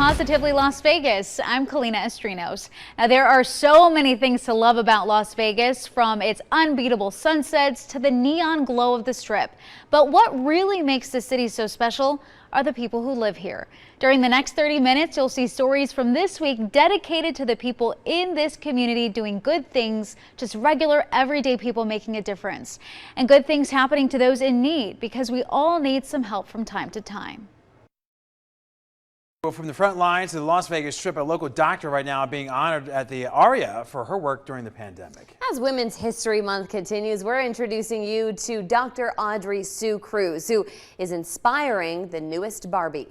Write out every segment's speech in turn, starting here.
Positively Las Vegas. I'm Kalina Estrinos. Now, there are so many things to love about Las Vegas, from its unbeatable sunsets to the neon glow of the Strip. But what really makes the city so special are the people who live here. During the next 30 minutes, you'll see stories from this week dedicated to the people in this community doing good things, just regular, everyday people making a difference. And good things happening to those in need, because we all need some help from time to time. From the front lines to the Las Vegas Strip, a local doctor right now being honored at the ARIA for her work during the pandemic. As Women's History Month continues, we're introducing you to Dr. Audrey Sue Cruz, who is inspiring the newest Barbie.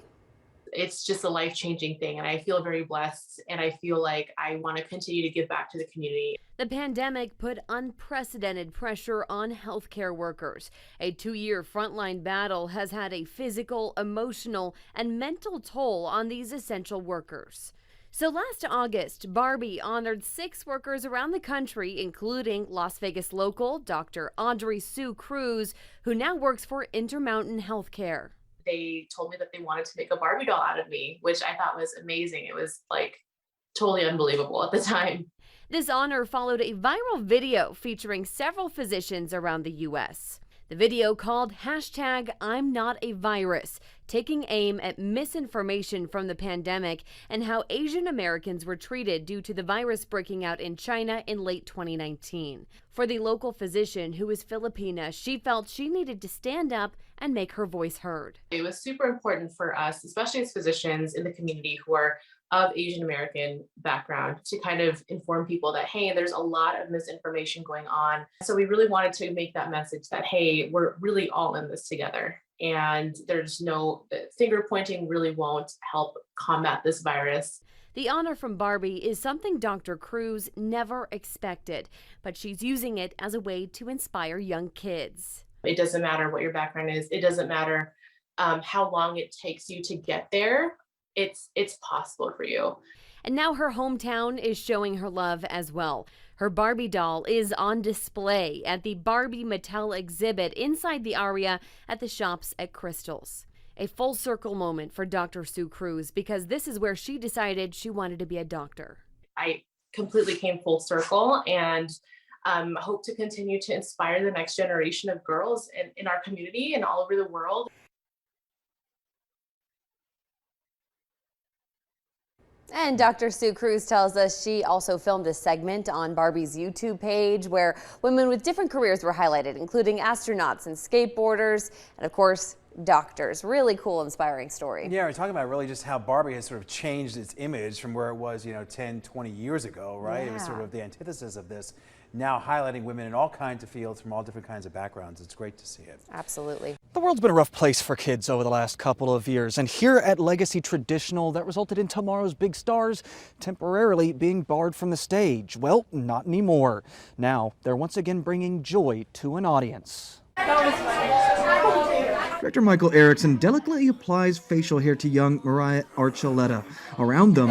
It's just a life-changing thing, and I feel very blessed, and I feel like I want to continue to give back to the community. The pandemic put unprecedented pressure on healthcare workers. A 2-year frontline battle has had a physical, emotional, and mental toll on these essential workers. So last August, Barbie honored 6 workers around the country, including Las Vegas local Dr. Audrey Sue Cruz, who now works for Intermountain Healthcare. They told me that they wanted to make a Barbie doll out of me, which I thought was amazing. It was like totally unbelievable at the time. This honor followed a viral video featuring several physicians around the U.S. The video, called #I'mNotAVirus, taking aim at misinformation from the pandemic and how Asian Americans were treated due to the virus breaking out in China in late 2019. For the local physician, who is Filipina, she felt she needed to stand up and make her voice heard. It was super important for us, especially as physicians in the community who are of Asian American background, to kind of inform people that, hey, there's a lot of misinformation going on. So we really wanted to make that message that, hey, we're really all in this together. And there's no finger pointing really won't help combat this virus. The honor from Barbie is something Dr. Cruz never expected, but she's using it as a way to inspire young kids. It doesn't matter what your background is. It doesn't matter how long it takes you to get there. It's possible for you. And now her hometown is showing her love as well. Her Barbie doll is on display at the Barbie Mattel exhibit inside the ARIA at the Shops at Crystals. A full circle moment for Dr. Sue Cruz, because this is where she decided she wanted to be a doctor. I completely came full circle, and hope to continue to inspire the next generation of girls in our community and all over the world. And Dr. Sue Cruz tells us she also filmed a segment on Barbie's YouTube page where women with different careers were highlighted, including astronauts and skateboarders, and of course, doctors. Really cool, inspiring story. Yeah, we're talking about really just how Barbie has sort of changed its image from where it was, 10, 20 years ago, right? Yeah. It was sort of the antithesis of this, now highlighting women in all kinds of fields from all different kinds of backgrounds. It's great to see it. Absolutely. The world's been a rough place for kids over the last couple of years, and here at Legacy Traditional, that resulted in tomorrow's big stars temporarily being barred from the stage. Well, not anymore. Now, they're once again bringing joy to an audience. Director Michael Erickson delicately applies facial hair to young Mariah Archuleta. Around them,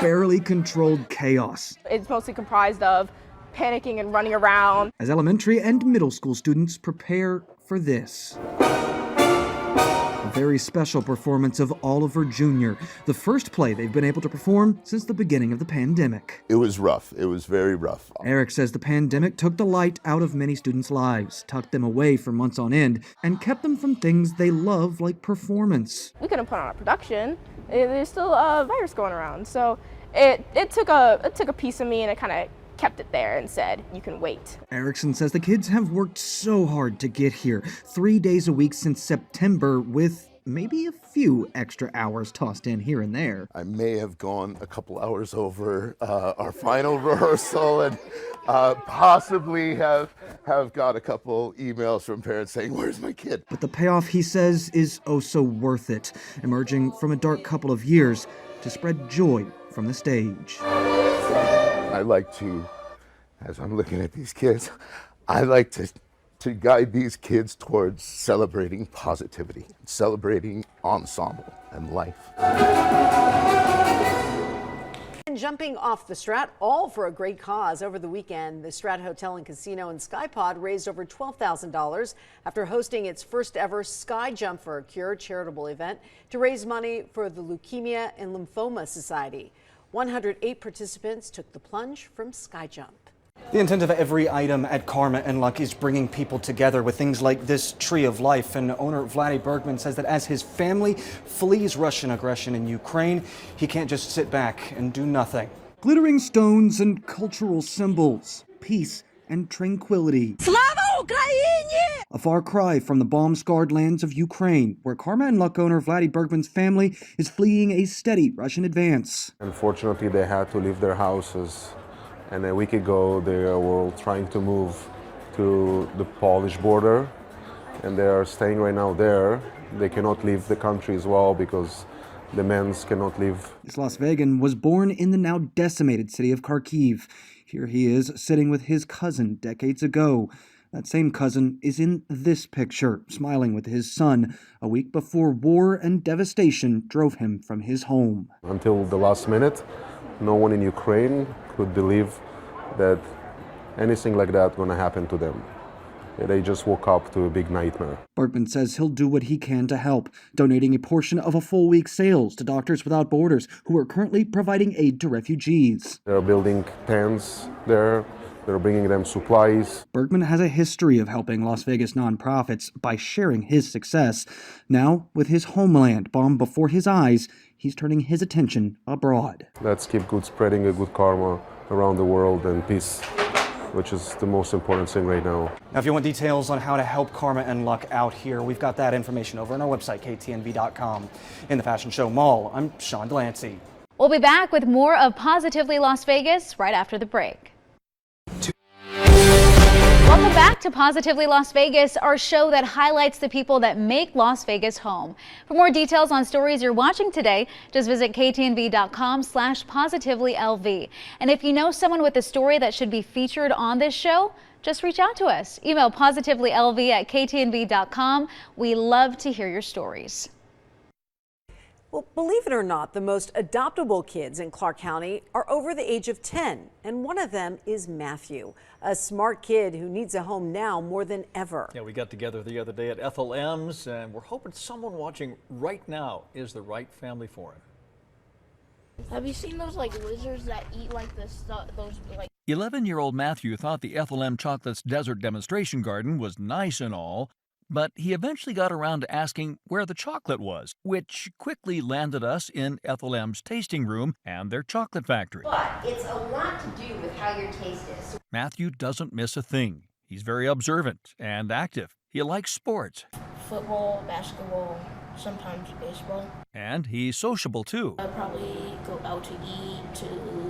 barely controlled chaos. It's mostly comprised of panicking and running around. As elementary and middle school students prepare for this. A very special performance of Oliver Jr., the first play they've been able to perform since the beginning of the pandemic. It was rough. It was very rough. Eric says the pandemic took the light out of many students' lives, tucked them away for months on end, and kept them from things they love like performance. We couldn't put on a production. There's still a virus going around. So it took a piece of me, and it kind of kept it there and said, you can wait. Erickson says the kids have worked so hard to get here, 3 days a week since September, with maybe a few extra hours tossed in here and there. I may have gone a couple hours over our final rehearsal, and possibly have got a couple emails from parents saying, where's my kid? But the payoff, he says, is oh so worth it, emerging from a dark couple of years to spread joy from the stage. I like to, as I'm looking at these kids, I like to guide these kids towards celebrating positivity, celebrating ensemble and life. And jumping off the Strat, all for a great cause. Over the weekend, the Strat Hotel and Casino in Skypod raised over $12,000 after hosting its first ever Sky Jump for a Cure charitable event to raise money for the Leukemia and Lymphoma Society. 108 participants took the plunge from Sky Jump. The intent of every item at Karma and Luck is bringing people together with things like this Tree of Life. And owner Vladdy Bergman says that as his family flees Russian aggression in Ukraine, he can't just sit back and do nothing. Glittering stones and cultural symbols, peace and tranquility. Slava Ukraini! A far cry from the bomb-scarred lands of Ukraine, where Karma and Luck owner Vladdy Bergman's family is fleeing a steady Russian advance. Unfortunately, they had to leave their houses. And a week ago, they were trying to move to the Polish border, and they are staying right now there. They cannot leave the country as well because the men cannot leave. This Las Vegan was born in the now decimated city of Kharkiv. Here he is sitting with his cousin decades ago. That same cousin is in this picture, smiling with his son, a week before war and devastation drove him from his home. Until the last minute, no one in Ukraine could believe that anything like that going to happen to them. They just woke up to a big nightmare. Bergman says he'll do what he can to help, donating a portion of a full week's sales to Doctors Without Borders, who are currently providing aid to refugees. They're building tents there. They're bringing them supplies. Bergman has a history of helping Las Vegas nonprofits by sharing his success. Now, with his homeland bombed before his eyes, he's turning his attention abroad. Let's keep spreading a good karma around the world and peace, which is the most important thing right now. Now, if you want details on how to help Karma and Luck out here, we've got that information over on our website, ktnv.com. In the Fashion Show Mall, I'm Sean Delancey. We'll be back with more of Positively Las Vegas right after the break. Welcome back to Positively Las Vegas, our show that highlights the people that make Las Vegas home. For more details on stories you're watching today, just visit ktnv.com/positivelylv. And if you know someone with a story that should be featured on this show, just reach out to us. Email positivelylv@ktnv.com. We love to hear your stories. Well, believe it or not, the most adoptable kids in Clark County are over the age of 10, and one of them is Matthew, a smart kid who needs a home now more than ever. Yeah, we got together the other day at Ethel M's, and we're hoping someone watching right now is the right family for him. Have you seen those lizards that eat those 11-year-old Matthew thought the Ethel M. Chocolate's desert demonstration garden was nice and all, but he eventually got around to asking where the chocolate was, which quickly landed us in Ethel M's tasting room and their chocolate factory. But it's a lot to do with how your taste is. Matthew doesn't miss a thing. He's very observant and active. He likes sports. Football, basketball, sometimes baseball. And he's sociable too. I'd probably go out to eat, to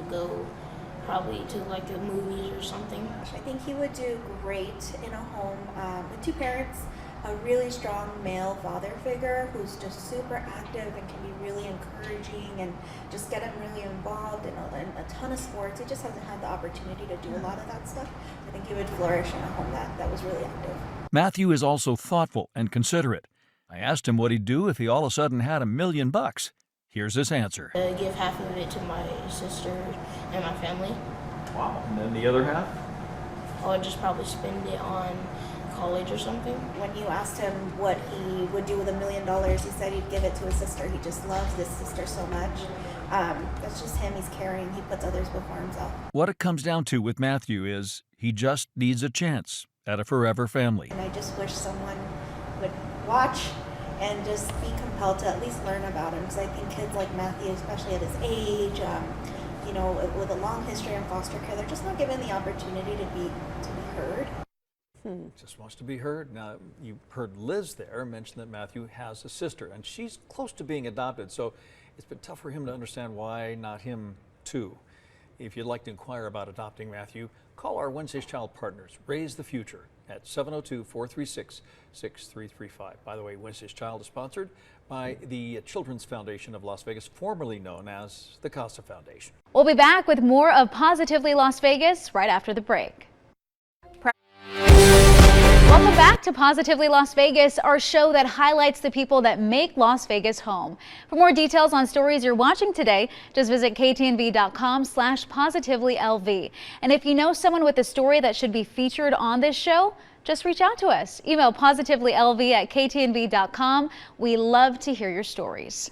go probably to the movies or something. I think he would do great in a home with two parents, a really strong male father figure who's just super active and can be really encouraging and just get him really involved in a ton of sports. He just hasn't had the opportunity to do a lot of that stuff. I think he would flourish in a home that was really active. Matthew is also thoughtful and considerate. I asked him what he'd do if he all of a sudden had $1 million. Here's his answer. I give half of it to my sister and my family. Wow. And then the other half? I would just probably spend it on college or something. When you asked him what he would do with $1 million, he said he'd give it to his sister. He just loves his sister so much. That's just him. He's caring. He puts others before himself. What it comes down to with Matthew is he just needs a chance at a forever family. And I just wish someone would watch and just be compelled to at least learn about him, because I think kids like Matthew, especially at his age, with a long history in foster care, they're just not given the opportunity to be heard. Just wants to be heard. Now, you heard Liz there mention that Matthew has a sister, and she's close to being adopted, so it's been tough for him to understand why not him too. If you'd like to inquire about adopting Matthew, call our Wednesday's Child partners, Raise the Future, at 702-436-6335. By the way, Wednesday's Child is sponsored by the Children's Foundation of Las Vegas, formerly known as the CASA Foundation. We'll be back with more of Positively Las Vegas right after the break. Welcome back to to Positively Las Vegas, our show that highlights the people that make Las Vegas home. For more details on stories you're watching today, just visit ktnv.com/positivelylv. And if you know someone with a story that should be featured on this show, just reach out to us. Email positivelylv@ktnv.com. We love to hear your stories.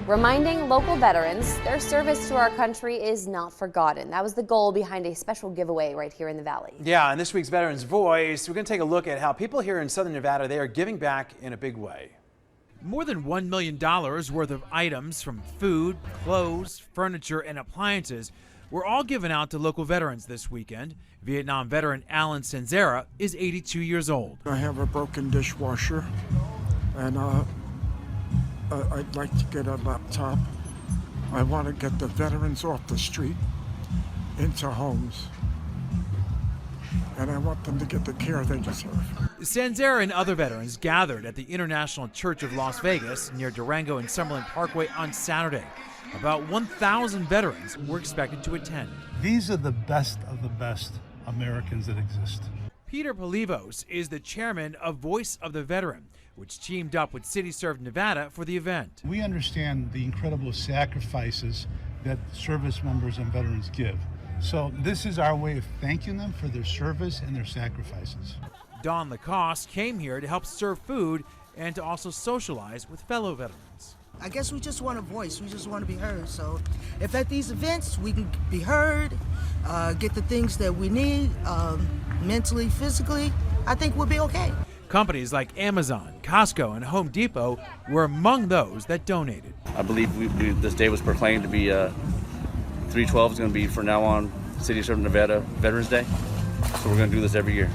Reminding local veterans their service to our country is not forgotten. That was the goal behind a special giveaway right here in the Valley. Yeah, in this week's Veterans Voice, we're going to take a look at how people here in Southern Nevada, they are giving back in a big way. More than $1 million worth of items from food, clothes, furniture, and appliances were all given out to local veterans this weekend. Vietnam veteran Alan Senzera is 82 years old. I have a broken dishwasher, and I'd like to get a laptop. I want to get the veterans off the street into homes, and I want them to get the care they deserve. Senzera and other veterans gathered at the International Church of Las Vegas near Durango and Summerlin Parkway on Saturday. About 1,000 veterans were expected to attend. These are the best of the best Americans that exist. Peter Polivos is the chairman of Voice of the Veteran, which teamed up with City Serve Nevada for the event. We understand the incredible sacrifices that service members and veterans give. So this is our way of thanking them for their service and their sacrifices. Don Lacoste came here to help serve food and to also socialize with fellow veterans. I guess we just want a voice. We just want to be heard. So if at these events we can be heard, get the things that we need mentally, physically, I think we'll be okay. Companies like Amazon, Costco, and Home Depot were among those that donated. I believe this day was proclaimed to be 3/12 is going to be from now on City of Nevada Veterans Day. So we're going to do this every year.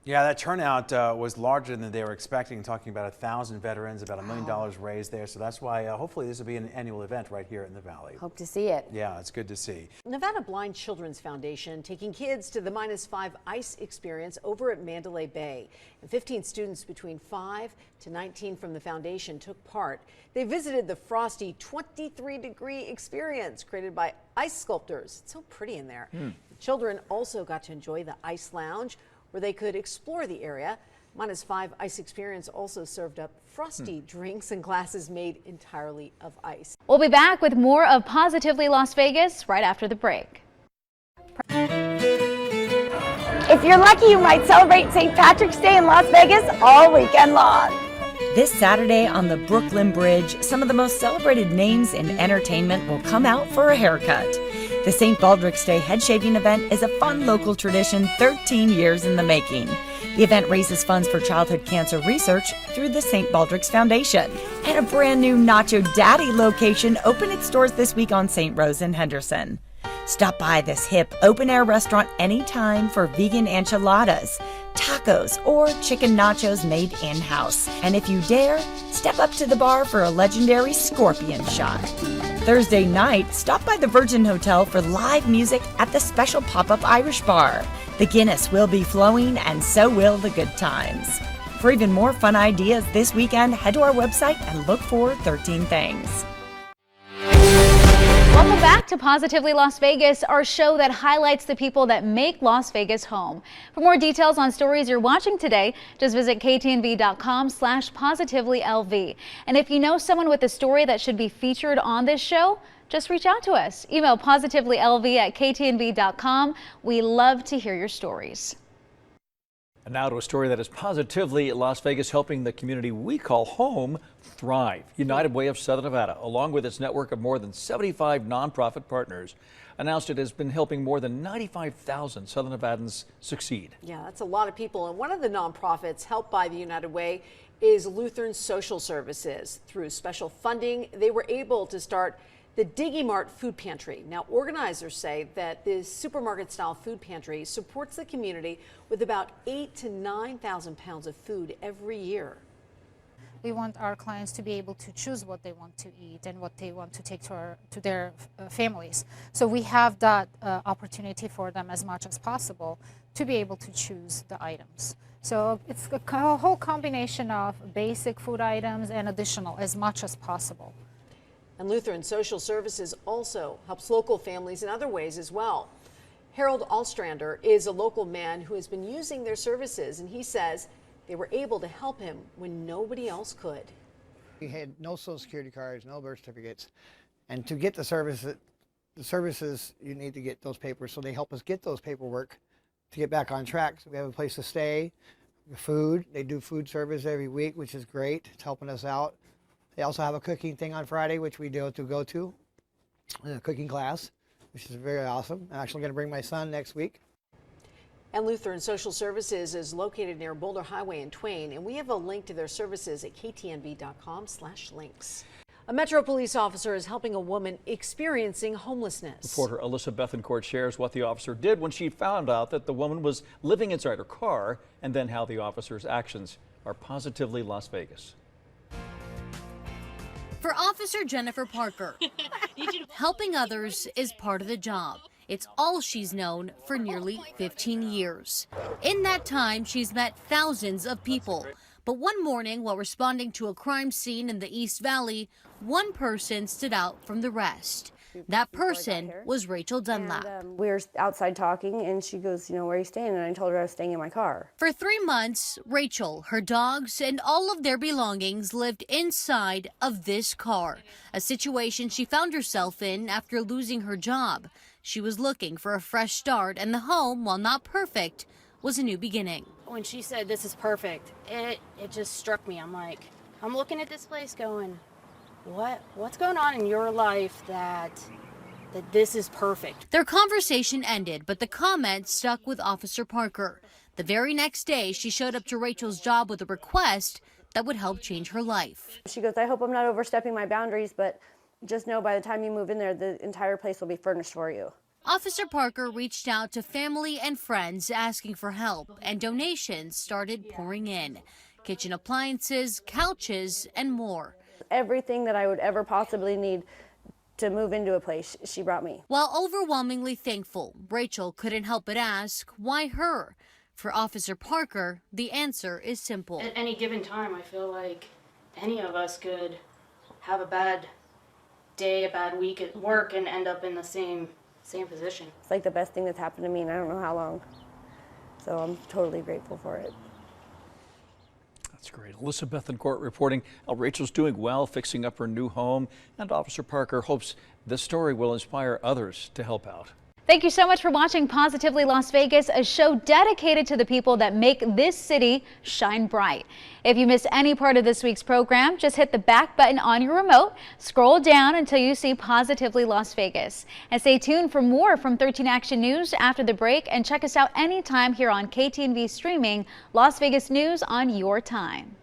Yeah, that turnout was larger than they were expecting, talking about 1,000 veterans, about $1 million raised there. So that's why hopefully this will be an annual event right here in the Valley. Hope to see it. Yeah, it's good to see. Nevada Blind Children's Foundation taking kids to the -5 ice experience over at Mandalay Bay. And 15 students between 5 to 19 from the foundation took part. They visited the frosty 23-degree experience created by ice sculptors. It's so pretty in there. The children also got to enjoy the ice lounge, where they could explore the area. -5 ice experience also served up frosty drinks and glasses made entirely of ice. We'll be back with more of Positively Las Vegas right after the break. If you're lucky, you might celebrate St. Patrick's Day in Las Vegas all weekend long. This Saturday on the Brooklyn Bridge, some of the most celebrated names in entertainment will come out for a haircut. The St. Baldrick's Day head shaving event is a fun local tradition 13 years in the making. The event raises funds for childhood cancer research through the St. Baldrick's Foundation. And a brand new Nacho Daddy location opened its doors this week on St. Rose in Henderson. Stop by this hip open-air restaurant anytime for vegan enchiladas, tacos, or chicken nachos made in-house. And if you dare, step up to the bar for a legendary scorpion shot. Thursday night, stop by the Virgin Hotel for live music at the special pop-up Irish bar. The Guinness will be flowing, and so will the good times. For even more fun ideas this weekend, head to our website and look for 13 Things. Welcome back to Positively Las Vegas, our show that highlights the people that make Las Vegas home. For more details on stories you're watching today, just visit ktnv.com/positively-lv. And if you know someone with a story that should be featured on this show, just reach out to us. Email positively-lv@ktnv.com. We love to hear your stories. And now to a story that is positively Las Vegas helping the community we call home thrive. United Way of Southern Nevada, along with its network of more than 75 nonprofit partners, announced it has been helping more than 95,000 Southern Nevadans succeed. Yeah, that's a lot of people. And one of the nonprofits helped by the United Way is Lutheran Social Services. Through special funding, they were able to start the Diggy Mart Food Pantry. Now, organizers say that this supermarket-style food pantry supports the community with about 8,000 to 9,000 pounds of food every year. We want our clients to be able to choose what they want to eat and what they want to take to their families. So we have that opportunity for them as much as possible to be able to choose the items. So it's a whole combination of basic food items and additional as much as possible. And Lutheran Social Services also helps local families in other ways as well. Harold Alstrander is a local man who has been using their services, and he says they were able to help him when nobody else could. He had no Social Security cards, no birth certificates, and to get the services, you need to get those papers. So they help us get those paperwork to get back on track. So we have a place to stay, food. They do food service every week, which is great. It's helping us out. They also have a cooking thing on Friday, which we go to a cooking class, which is very awesome. I'm actually going to bring my son next week. And Lutheran Social Services is located near Boulder Highway in Twain, and we have a link to their services at ktnv.com/links. A Metro police officer is helping a woman experiencing homelessness. Reporter Alyssa Bethencourt shares what the officer did when she found out that the woman was living inside her car, and then how the officer's actions are positively Las Vegas. For Officer Jennifer Parker, helping others is part of the job. It's all she's known for nearly 15 years. In that time, she's met thousands of people. But one morning, while responding to a crime scene in the East Valley, one person stood out from the rest. That person was Rachel Dunlap. We were outside talking, and she goes, where are you staying? And I told her I was staying in my car. For 3 months, Rachel, her dogs, and all of their belongings lived inside of this car, a situation she found herself in after losing her job. She was looking for a fresh start, and the home, while not perfect, was a new beginning. When she said this is perfect, it just struck me. I'm looking at this place going, what's going on in your life that this is perfect? Their conversation ended, but the comment stuck with Officer Parker. The very next day, she showed up to Rachel's job with a request that would help change her life. She goes, I hope I'm not overstepping my boundaries, but just know by the time you move in there, the entire place will be furnished for you. Officer Parker reached out to family and friends asking for help, and donations started pouring in. Kitchen appliances, couches, and more. Everything that I would ever possibly need to move into a place, she brought me. While overwhelmingly thankful, Rachel couldn't help but ask, why her? For Officer Parker, the answer is simple. At any given time, I feel like any of us could have a bad day, a bad week at work, and end up in the same position. It's like the best thing that's happened to me in I don't know how long. So I'm totally grateful for it. That's great. Alyssa Bethencourt reporting how Rachel's doing well, fixing up her new home, and Officer Parker hopes this story will inspire others to help out. Thank you so much for watching Positively Las Vegas, a show dedicated to the people that make this city shine bright. If you missed any part of this week's program, just hit the back button on your remote, scroll down until you see Positively Las Vegas. And stay tuned for more from 13 Action News after the break, and check us out anytime here on KTNV streaming Las Vegas News on your time.